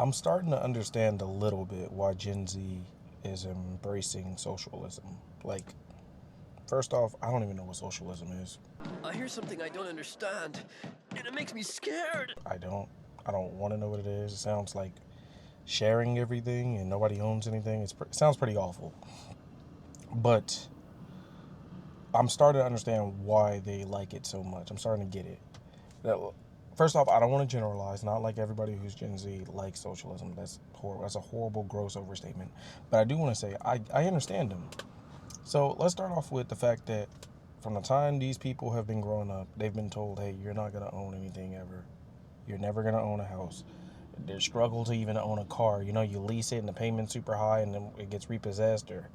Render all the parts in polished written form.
I'm starting to understand a little bit why Gen Z is embracing socialism. Like, first off, I don't even know what socialism is. I hear something I don't understand, and it makes me scared. I don't. I don't want to know what it is. It sounds like sharing everything and nobody owns anything. It sounds pretty awful. But I'm starting to understand why they like it so much. I'm starting to get it. First off, I don't want to generalize. Not like everybody who's Gen Z likes socialism. That's horrible. That's a horrible, gross overstatement. But I do want to say I understand them. So let's start off with the fact that from the time these people have been growing up, they've been told, hey, you're not going to own anything ever. You're never going to own a house. They struggle to even own a car. You know, you lease it and the payment's super high and then it gets repossessed, or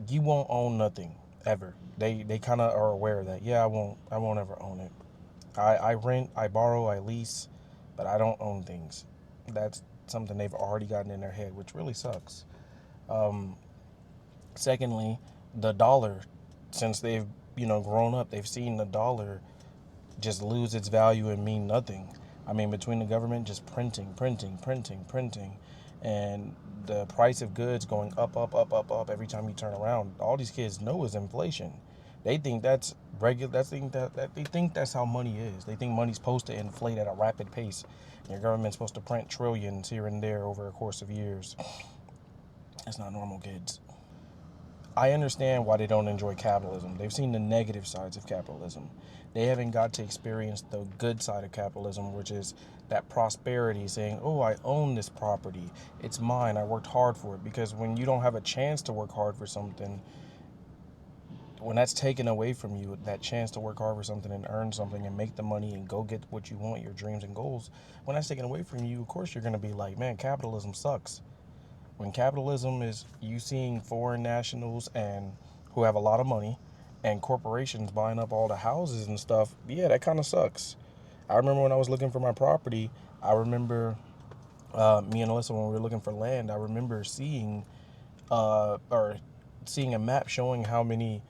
you won't own nothing ever. They kind of are aware of that. Yeah, I won't ever own it. I rent, I borrow, I lease, but I don't own things. That's something they've already gotten in their head, which really sucks. Um, Secondly, the dollar, since they've grown up, they've seen the dollar just lose its value and mean nothing. I mean, between the government just printing, and the price of goods going up every time you turn around, all these kids know is inflation. They think that's regular. They think that's how money is. They think money's supposed to inflate at a rapid pace. And your government's supposed to print trillions here and there over a course of years. That's not normal, kids. I understand why they don't enjoy capitalism. They've seen the negative sides of capitalism. They haven't got to experience the good side of capitalism, which is that prosperity, saying, oh, I own this property. It's mine. I worked hard for it. Because when you don't have a chance to work hard for something, when that's taken away from you, that chance to work hard for something and earn something and make the money and go get what you want, your dreams and goals, when that's taken away from you, of course you're going to be like, man, capitalism sucks. When capitalism is you seeing foreign nationals and who have a lot of money and corporations buying up all the houses and stuff, yeah, that kind of sucks. I remember when I was looking for my property, I remember me and Alyssa, when we were looking for land, I remember seeing a map showing how many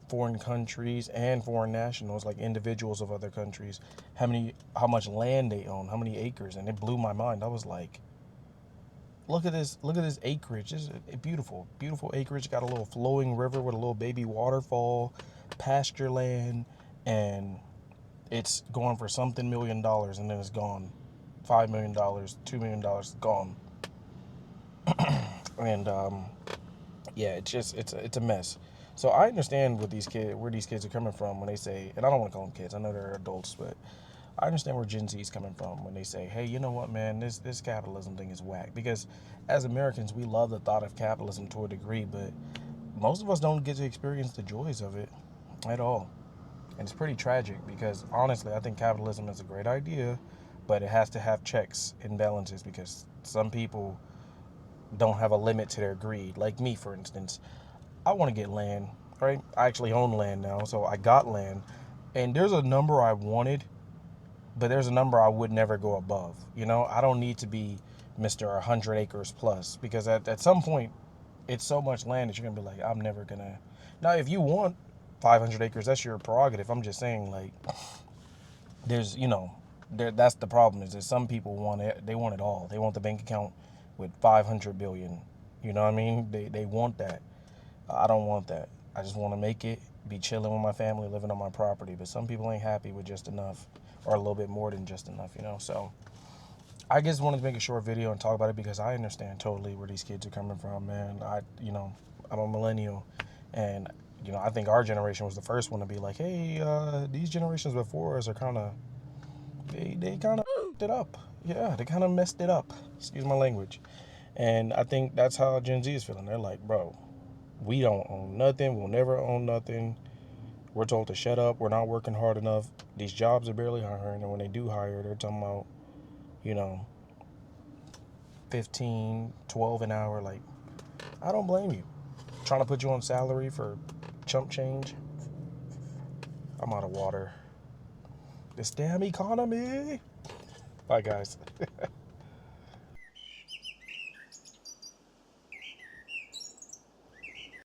foreign countries and foreign nationals, like individuals of other countries, how much land they own, how many acres, and it blew my mind. I was like, look at this acreage. This is beautiful acreage. Got a little flowing river with a little baby waterfall, pasture land, and it's going for something $1 million, and then it's gone. $5 million, $2 million, gone. And yeah, it's a mess. So I understand where these kids are coming from when they say, and I don't want to call them kids. I know they're adults, but I understand where Gen Z is coming from when they say, hey, you know what, man, this capitalism thing is whack. Because as Americans, we love the thought of capitalism to a degree, but most of us don't get to experience the joys of it at all. And it's pretty tragic because honestly, I think capitalism is a great idea, but it has to have checks and balances because some people don't have a limit to their greed. Like me, for instance, I want to get land, right? I actually own land now, so I got land. And there's a number I wanted, but there's a number I would never go above. You know, I don't need to be Mr. 100 acres plus because at some point, it's so much land that you're going to be like, I'm never going to. Now, if you want 500 acres, that's your prerogative. I'm just saying, like, there's, that's the problem is that some people want it. They want it all. They want the bank account with 500 billion. You know what I mean? They want that. I don't want that. I just want to make it, be chilling with my family, living on my property. But some people ain't happy with just enough or a little bit more than just enough, So I just wanted to make a short video and talk about it because I understand totally where these kids are coming from, man. I'm a millennial, and I think our generation was the first one to be like, hey, these generations before us are kind of, they kind of it up. Yeah, they kind of messed it up. Excuse my language. And I think that's how Gen Z is feeling. They're like, bro, we don't own nothing. We'll never own nothing. We're told to shut up. We're not working hard enough. These jobs are barely hiring. And when they do hire, they're talking about, you know, 15, 12 an hour. Like, I don't blame you. Trying to put you on salary for chump change. I'm out of water. This damn economy. Bye, guys.